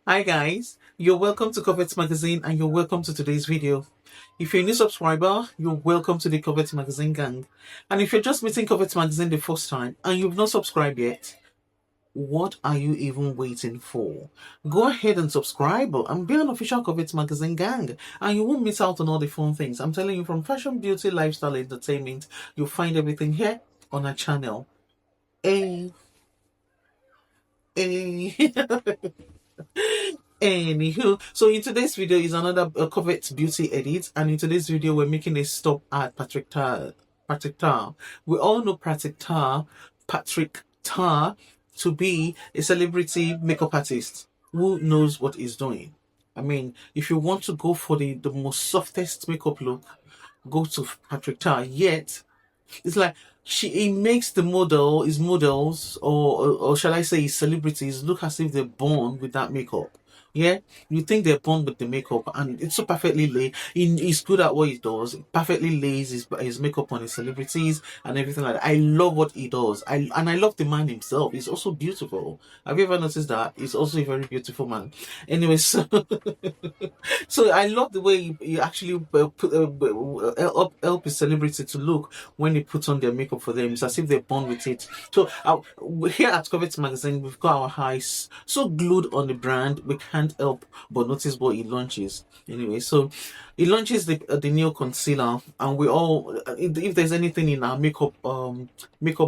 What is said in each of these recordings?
Hi guys, you're welcome to Covet Magazine and you're welcome to today's video. If you're a new subscriber, you're welcome to the Covet Magazine gang. And if you're just meeting Covet Magazine the first time and you've not subscribed yet, what are you even waiting for? Go ahead and subscribe and be an official Covet Magazine gang and you won't miss out on all the fun things. I'm telling you, from fashion, beauty, lifestyle, entertainment, you'll find everything here on our channel. Hey, hey. Anywho, so in today's video is another Covet beauty edit, and in today's video we're making a stop at Patrick Tar. Patrick Tar. We all know Patrick Tar to be a celebrity makeup artist who knows what he's doing. I mean, if you want to go for the most softest makeup look, go to Patrick Tar. Yet it's like he makes the his models, or shall I say his celebrities, look as if they're born with that makeup. Yeah, you think they're born with the makeup, and it's so perfectly laid. He's good at what he does. He perfectly lays his makeup on his celebrities and everything like that. I love what he does. I love the man himself. He's also beautiful. Have you ever noticed that? He's also a very beautiful man. Anyway, so so I love the way he actually help his celebrity to look when they put on their makeup for them. It's as if they're born with it. So here at Covet Magazine, we've got our eyes so glued on the brand, we can't help but notice what he launches. Anyway, so he launches the new concealer, and we all, if there's anything in our makeup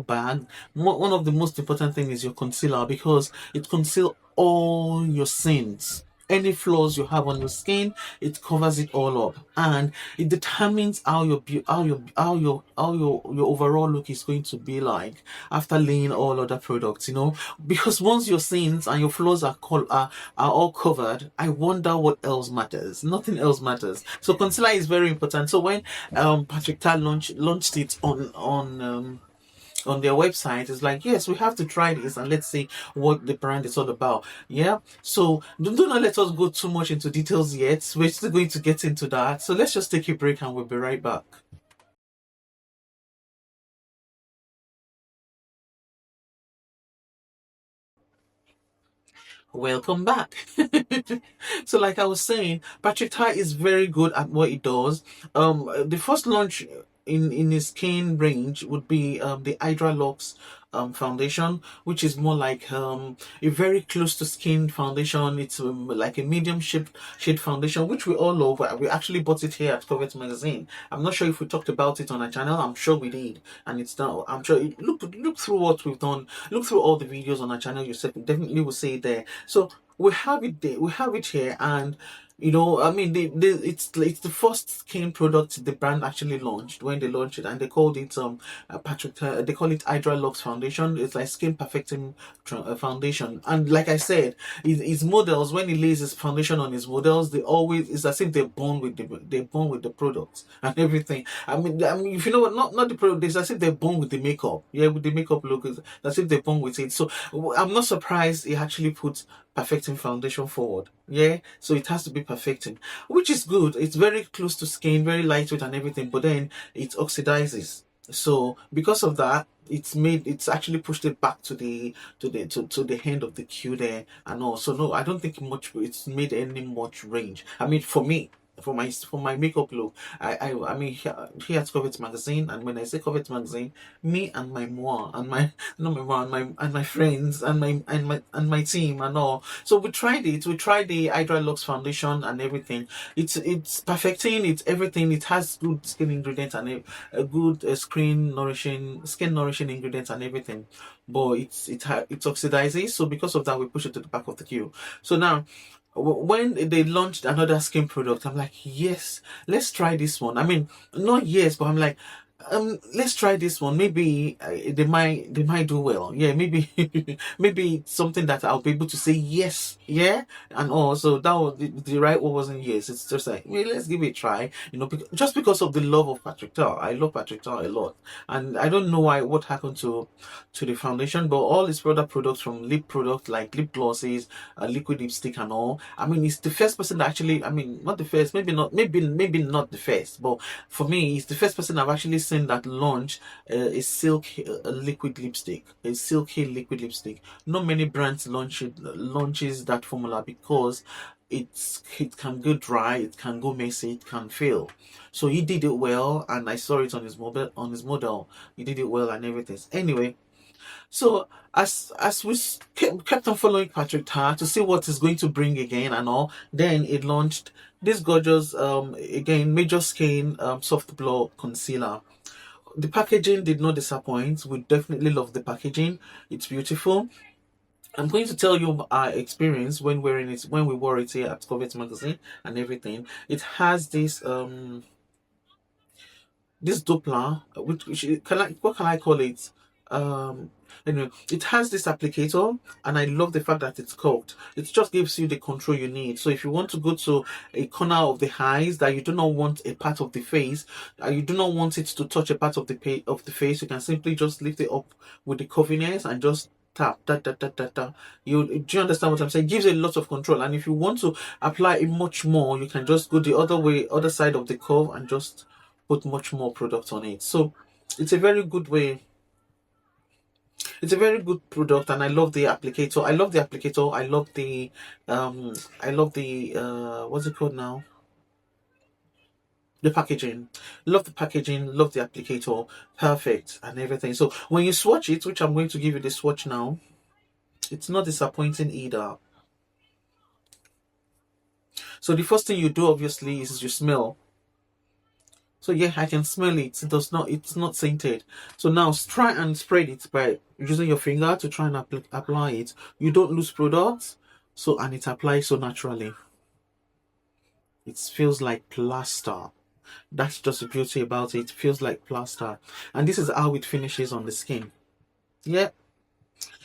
bag, one of the most important thing is your concealer, because it conceals all your sins. Any flaws you have on your skin, it covers it all up, and it determines how your overall look is going to be like after laying all other products. Because once your sins and your flaws are all covered, I wonder what else matters. Nothing else matters. So concealer is very important. So when Patrick Tar launched it on their website, it's like, yes, we have to try this and let's see what the brand is all about. Yeah, so do not let us go too much into details yet. We're still going to get into that, so let's just take a break and we'll be right back. Welcome back. So like I was saying, Patrick Tar is very good at what he does. The first launch in his skin range would be the Hydra Lux foundation, which is more like a very close to skin foundation. It's like a medium shade foundation, which we all love. We actually bought it here at Covet Magazine. I'm not sure if we talked about it on our channel. I'm sure we did, and it's now. I'm sure look through what we've done. Look through all the videos on our channel. You definitely will see it there. So we have it there. We have it here, and I mean, it's the first skin product the brand actually launched when they launched it, and they called it they call it Hydra Lux Foundation. It's like skin perfecting foundation, and like I said, his models, when he lays his foundation on his models, they always, it's as if they're born with the products and everything. I mean, if you know what, not the product, it's as if they're born with the makeup. Yeah, with the makeup look, it's as if they're born with it. So I'm not surprised he actually put perfecting foundation forward. Yeah, so it has to be perfecting, which is good. It's very close to skin, very lightweight and everything, but then it oxidizes. So because of that, it's actually pushed it back to the end of the queue there and all. So no, I don't think much it's made any much range. I mean, for me, for my makeup look, I mean, here at Covet Magazine, and when I say Covet Magazine, me and my moi and my not my moi and my friends and my team and all. So we tried it. We tried the Hydra Lux foundation and everything. It's perfecting. It's everything. It has good skin ingredients and a good skin nourishing ingredients and everything. But it oxidizes. So because of that, we push it to the back of the queue. So now, when they launched another skin product, I'm like, yes, let's try this one. I mean, not yes, but I'm like, let's try this one. Maybe they might do well. Yeah, maybe maybe it's something that I'll be able to say yes, yeah, and also that was the right one wasn't yes. It's just like, well, let's give it a try. Just because of the love of Patrick Tar. I love Patrick Tar a lot, and I don't know what happened to the foundation, but all his other products, from lip products like lip glosses, liquid lipstick, and all. I mean, he's the first person that actually. I mean, not the first, maybe not the first, but for me, he's the first person I've actually seen person that launched a silk liquid lipstick, a silky liquid lipstick. Not many brands launches that formula because it can go dry, it can go messy, it can fail. So he did it well, and I saw it on his model. He did it well and everything. Anyway, so as we kept on following Patrick Tar to see what is going to bring again and all, then it launched this gorgeous again major skin soft glow concealer. The packaging did not disappoint. We definitely love the packaging. It's beautiful. I'm going to tell you our experience when we wore it here at Covet magazine and everything. It has this Doppler, which can I what can I call it? Um, anyway, it has this applicator, and I love the fact that it's curved. It just gives you the control you need. So if you want to go to a corner of the eyes that you do not want a part of the face, you do not want it to touch a part of the face, you can simply just lift it up with the curviness and just tap that. Do you understand what I'm saying? It gives you a lot of control, and if you want to apply it much more, you can just go the other way, other side of the curve, and just put much more product on it. So it's a very good way. It's a very good product, and I love the applicator. I love the applicator. I love the what's it called now? The packaging. Love the packaging, love the applicator, perfect and everything. So when you swatch it, which I'm going to give you the swatch now, it's not disappointing either. So the first thing you do obviously is you smell. So yeah, I can smell it. It's not scented. So now try and spread it by using your finger to try and apply it. You don't lose product. So, and it applies so naturally. It feels like plaster. That's just the beauty about it. It feels like plaster. And this is how it finishes on the skin. Yeah.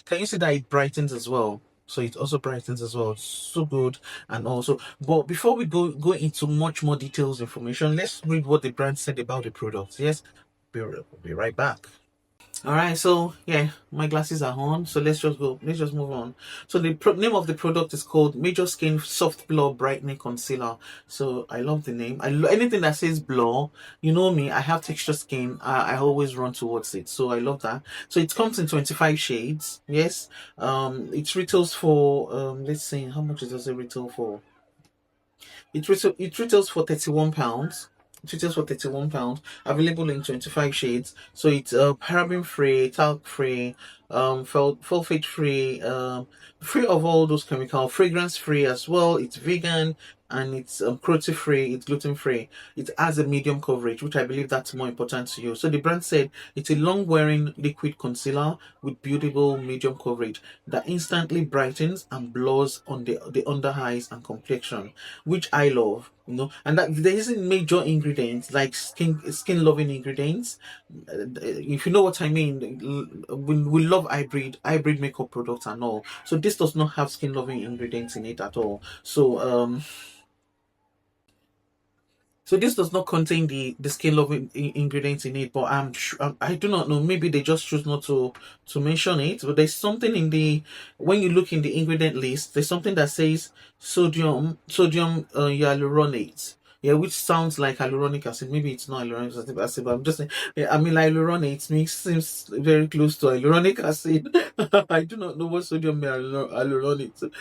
Can you see that it brightens as well? So it also brightens as well. So good. And also, but before we go into much more details information, let's read what the brand said about the product. Yes, we'll be right back. All right, so yeah, my glasses are on. So let's just go. Let's just move on. So the name of the product is called Major Skin Soft Blur Brightening Concealer. So I love the name. Anything that says blur. You know me. I have texture skin. I always run towards it. So I love that. So it comes in 25 shades. Yes. It retails for let's see, how much does it retail for? It retails for £31. It retails for £31. Available in 25 shades. So it's paraben free, talc free, sulfate free, free of all those chemicals, fragrance free as well. It's vegan, and it's cruelty free, it's gluten free. It has a medium coverage, which I believe that's more important to you. So the brand said it's a long wearing liquid concealer with beautiful medium coverage that instantly brightens and blurs on the under eyes and complexion, which I love. And that there isn't major ingredients like skin loving ingredients. If you know what I mean, we love hybrid makeup products and all. So this does not have skin loving ingredients in it at all. So this does not contain the skin loving ingredients in it, but I do not know. Maybe they just choose not to mention it. But there's something in the when you look in the ingredient list, there's something that says sodium hyaluronate. Yeah, which sounds like hyaluronic acid. Maybe it's not hyaluronic acid, but I'm just saying. Yeah, I mean, hyaluronic seems very close to hyaluronic acid. I do not know what sodium hyaluronate.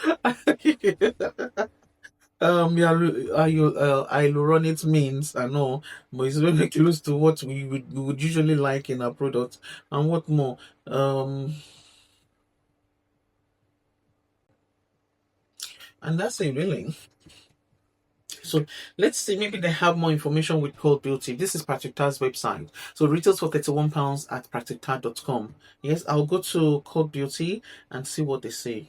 Hyaluronic means, I know, but it's very close to what we would usually like in our product. And what more? And that's it really. So let's see, maybe they have more information with Cold Beauty. This is Patrick Tar's website. So it retails for £31 at practictar.com. Yes, I'll go to Cold Beauty and see what they say.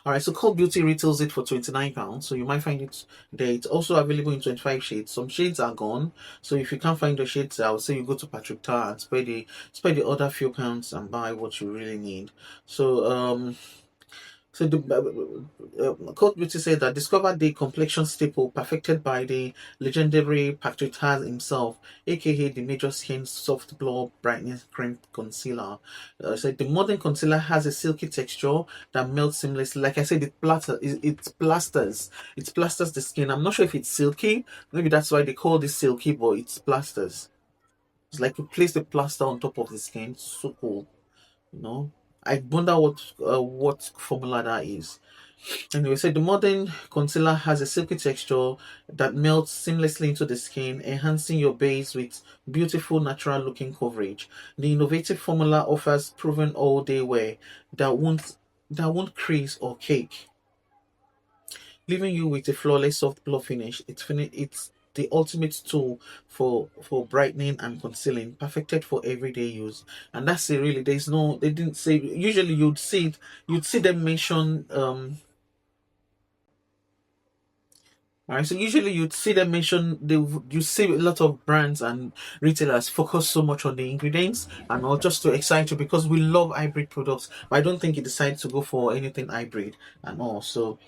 All right, so Cold Beauty retails it for £29, so you might find it there. It's also available in 25 shades. Some shades are gone, so if you can't find the shades, I would say you go to Patrick Tar and spend the other few pounds and buy what you really need. So the Cold Beauty said that discovered the complexion staple perfected by the legendary Patrick Tar himself, aka the Major Skin Soft Glow Brightening Cream Concealer. Said the modern concealer has a silky texture that melts seamlessly. Like I said, it plasters the skin. I'm not sure if it's silky. Maybe that's why they call this silky, but it's plasters. It's like you place the plaster on top of the skin. So cool, you know. I wonder what formula that is. Anyway, so the modern concealer has a silky texture that melts seamlessly into the skin, enhancing your base with beautiful, natural looking coverage. The innovative formula offers proven all day wear that won't crease or cake, leaving you with a flawless soft glow finish. It's the ultimate tool for brightening and concealing, perfected for everyday use. And that's it really. There's no they didn't say, usually you'd see them mention all right, so usually you'd see them mention you see a lot of brands and retailers focus so much on the ingredients and all just to excite you because we love hybrid products, but I don't think you decide to go for anything hybrid and all. So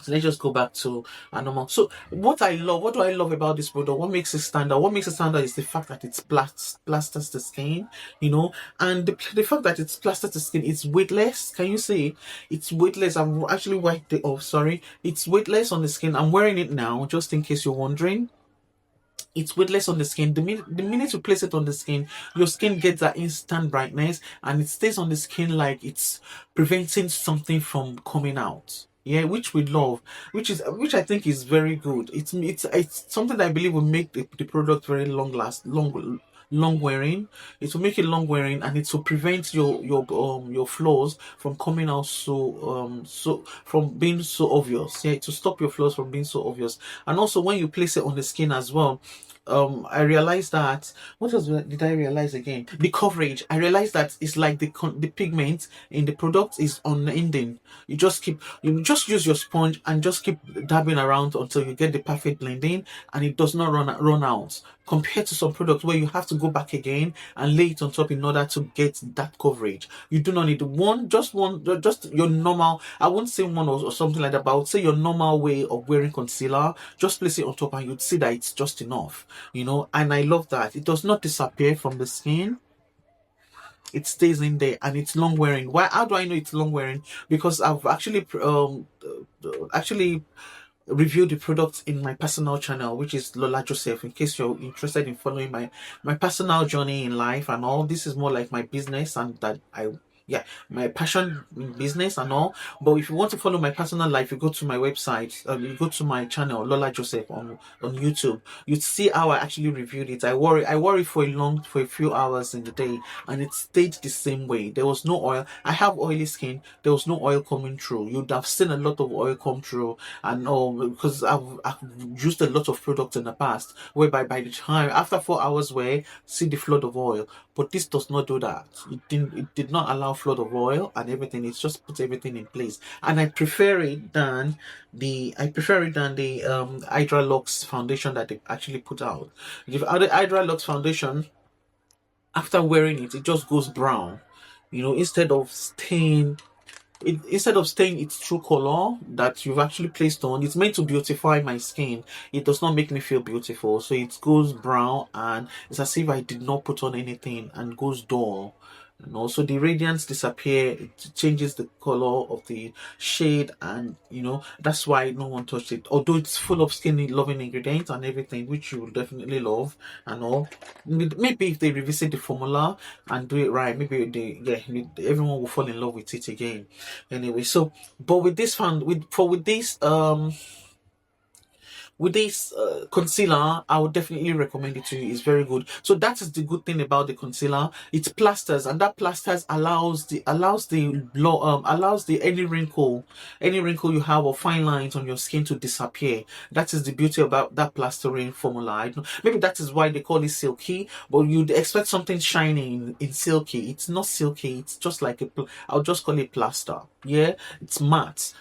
let's just go back to a normal. So what do I love about this product? What makes it stand out? What makes it stand out is the fact that it's plasters the skin, you know, and the fact that it's plasters the skin, it's weightless. Can you see? It's weightless. I've actually wiped it off. Sorry, it's weightless on the skin. I'm wearing it now, just in case you're wondering. It's weightless on the skin. The minute you place it on the skin, your skin gets that instant brightness and it stays on the skin like it's preventing something from coming out. Yeah, which we love, which I think is very good. It's something that I believe will make the product very long wearing. It will make it long wearing and it will prevent your flaws from coming out so from being so obvious. Yeah, to stop your flaws from being so obvious. And also when you place it on the skin as well, I realized that did I realize again? The coverage. I realized that it's like the pigment in the product is unending. You just use your sponge and just keep dabbing around until you get the perfect blending, and it does not run out. Compared to some products where you have to go back again and lay it on top in order to get that coverage. You do not need just your normal. I won't say one or something like that, but I would say your normal way of wearing concealer. Just place it on top, and you'd see that it's just enough. And I love that it does not disappear from the skin. It stays in there and it's long wearing. Why? How do I know it's long wearing? Because I've actually review the products in my personal channel, which is Lola Joseph. In case you're interested in following my personal journey in life and all, this is more like my business and that yeah, my passion in business and all. But if you want to follow my personal life, you go to my website, you go to my channel, Lola Joseph on YouTube. You'd see how I actually reviewed it. I worry for a few hours in the day, and it stayed the same way. There was no oil. I have oily skin. There was no oil coming through. You'd have seen a lot of oil come through, and all because I've used a lot of products in the past, whereby by the time after 4 hours wear, see the flood of oil. But this does not do that. It did not allow flood of oil and everything. It just puts everything in place. And I prefer it than the Hydra Lux foundation that they actually put out. The other Hydra Lux foundation, after wearing it, it just goes brown. Instead of staying its true color that you've actually placed on, it's meant to beautify my skin. It does not make me feel beautiful. So it goes brown and it's as if I did not put on anything and goes dull. And also the radiance disappear, it changes the color of the shade, and that's why no one touched it. Although it's full of skin loving ingredients and everything, which you will definitely love and all. Maybe if they revisit the formula and do it right, maybe everyone will fall in love with it again. Anyway, so but with this fund with this concealer, I would definitely recommend it to you. It's very good. So that is the good thing about the concealer. It's plasters, and that plasters allows the any wrinkle you have or fine lines on your skin to disappear. That is the beauty about that plastering formula. Maybe that is why they call it silky, but you'd expect something shiny in silky. It's not silky. It's just like I'll just call it plaster. Yeah, it's matte,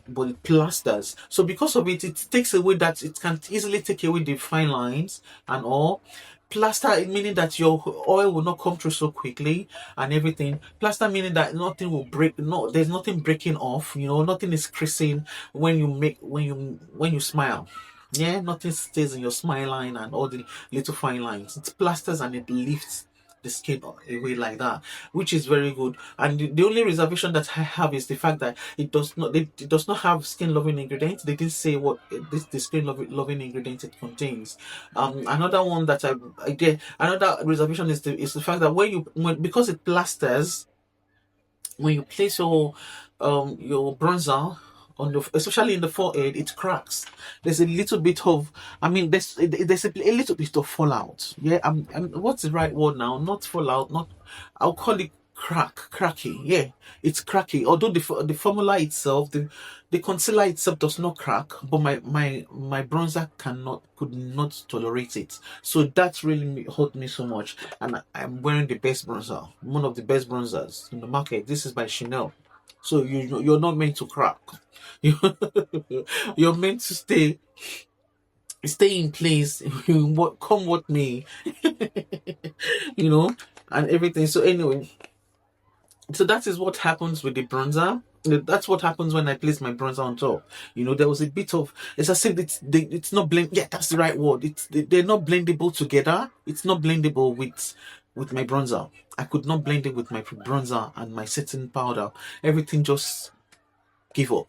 but it plasters. So because of it, it takes away that it can easily take away the fine lines and all. Plaster meaning that your oil will not come through so quickly and everything. Plaster meaning that nothing will break. No, there's nothing breaking off. Nothing is creasing when you smile. Yeah, nothing stays in your smile line and all the little fine lines. It plasters and it lifts the skin away like that, which is very good. And the only reservation that I have is the fact that it does not have skin loving ingredients. They didn't say what this the skin loving ingredients it contains. Another one that I get another reservation is the fact that because it plasters, when you place your bronzer on the, especially in the forehead, it cracks. There's a little bit of, I mean, there's a little bit of fallout. Yeah, what's the right word now? Not fallout, not, I'll call it cracky. Yeah, it's cracky. Although the formula itself, the concealer itself does not crack, but my bronzer could not tolerate it. So that really hurt me so much. And I'm wearing the best bronzer, one of the best bronzers in the market. This is by Chanel. So you're not meant to crack. You're meant to stay in place. What come what may, you know, and everything. So anyway, so that is what happens with the bronzer. That's what happens when I place my bronzer on top. There was a bit of, it's as if it's not blend. Yeah, that's the right word. They're not blendable together. It's not blendable with my bronzer. I could not blend it with my bronzer and my setting powder. Everything just give up,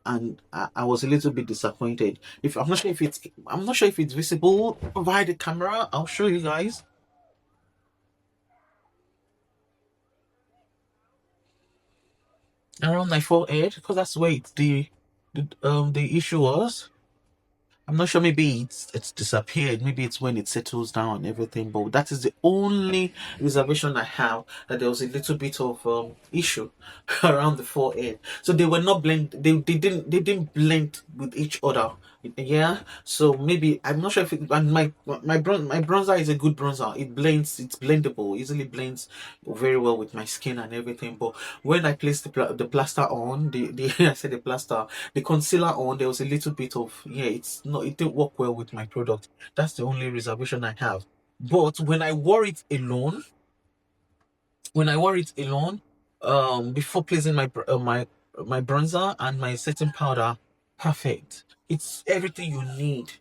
and I was a little bit disappointed. If I'm not sure if it's visible via the camera. I'll show you guys around my forehead, because that's where the issue was. I'm not sure, maybe it's disappeared. Maybe it's when it settles down and everything. But that is the only reservation I have, that there was a little bit of issue around the forehead. So they were not blend. They didn't blend with each other. Yeah. So maybe I'm not sure if it, and my bronzer is a good bronzer. It blends. It's blendable. Easily blends very well with my skin and everything. But when I placed the plaster on, the I said the plaster, the concealer on, there was a little bit of, yeah, it didn't work well with my product. That's the only reservation I have. But when I wore it alone, before placing my bronzer and my setting powder, perfect. It's everything you need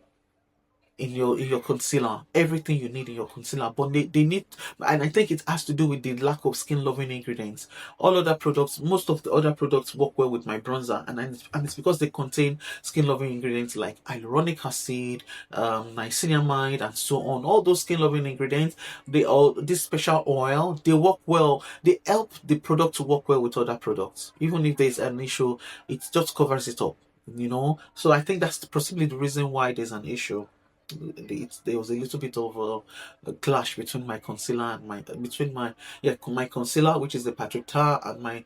in your concealer, everything you need in your concealer. But they need, and I think it has to do with the lack of skin loving ingredients. Most of the other products work well with my bronzer, and it's because they contain skin loving ingredients like hyaluronic acid, niacinamide, and so on. All those skin loving ingredients, this special oil, they work well. They help the product to work well with other products. Even if there's an issue, it just covers it up. So I think that's possibly the reason why there's an issue. There was a little bit of a clash between my concealer and my concealer, which is the Patrick Tar, and my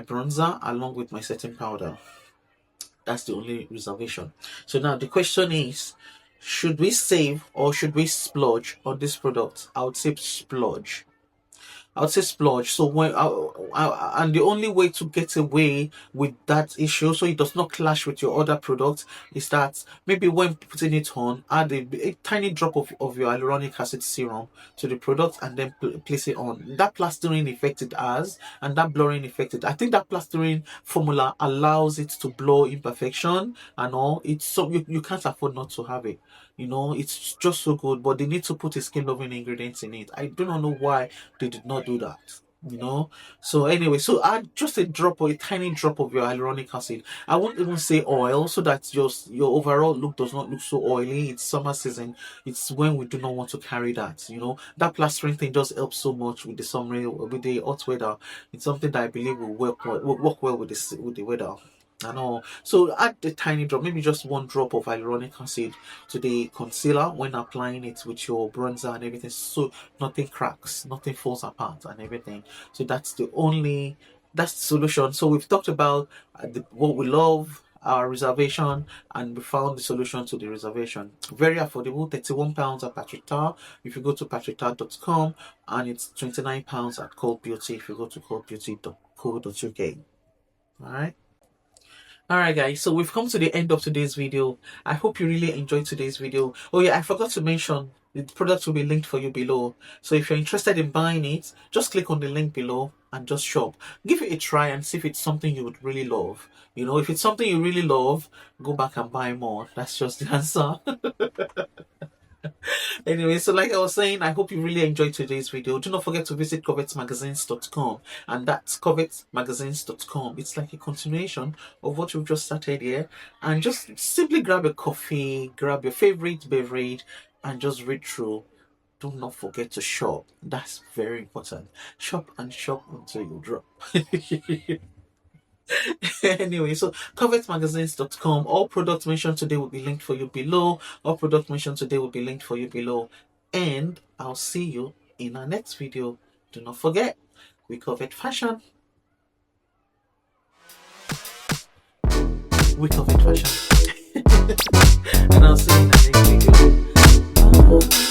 bronzer, along with my setting powder. That's the only reservation. So now the question is, should we save or should we splurge on this product? I would say splurge. I would say splurge. So and the only way to get away with that issue, so it does not clash with your other products, is that maybe when putting it on, add a tiny drop of your hyaluronic acid serum to the product, and then place it on. That plastering effect it has, and that blurring effect I think that plastering formula allows it to blur imperfection and all. It's so you can't afford not to have it. It's just so good, but they need to put a skin loving ingredients in it. I do not know why they did not do that. So anyway, so add just a drop or a tiny drop of your hyaluronic acid. I won't even say oil, so that your overall look does not look so oily. It's summer season. It's when we do not want to carry that. That plastering thing just helps so much with the summer, with the hot weather. It's something that I believe will work well with the weather. I know. So add a tiny drop, maybe just one drop of hyaluronic acid to the concealer when applying it with your bronzer and everything, so nothing cracks, nothing falls apart and everything. So that's the solution. So we've talked about what we love, our reservation, and we found the solution to the reservation. Very affordable, £31 at Patrick Tar if you go to patricktar.com, and it's £29 at Cold Beauty if you go to coldbeauty.co.uk. All right. Alright guys, so we've come to the end of today's video. I hope you really enjoyed today's video. Oh yeah, I forgot to mention, the product will be linked for you below. So if you're interested in buying it, just click on the link below and just shop. Give it a try and see if it's something you would really love. If it's something you really love, go back and buy more. That's just the answer. Anyway, so like I was saying, I hope you really enjoyed today's video. Do not forget to visit covetmagazines.com, and that's covetmagazines.com. It's like a continuation of what we've just started here, and just simply grab a coffee, grab your favorite beverage, and just read through. Do not forget to shop. That's very important. Shop and shop until you drop. Anyway, so covetmagazines.com. All products mentioned today will be linked for you below. All products mentioned today will be linked for you below. And I'll see you in our next video. Do not forget, we covet fashion. We covet fashion. And I'll see you in the next video. Bye.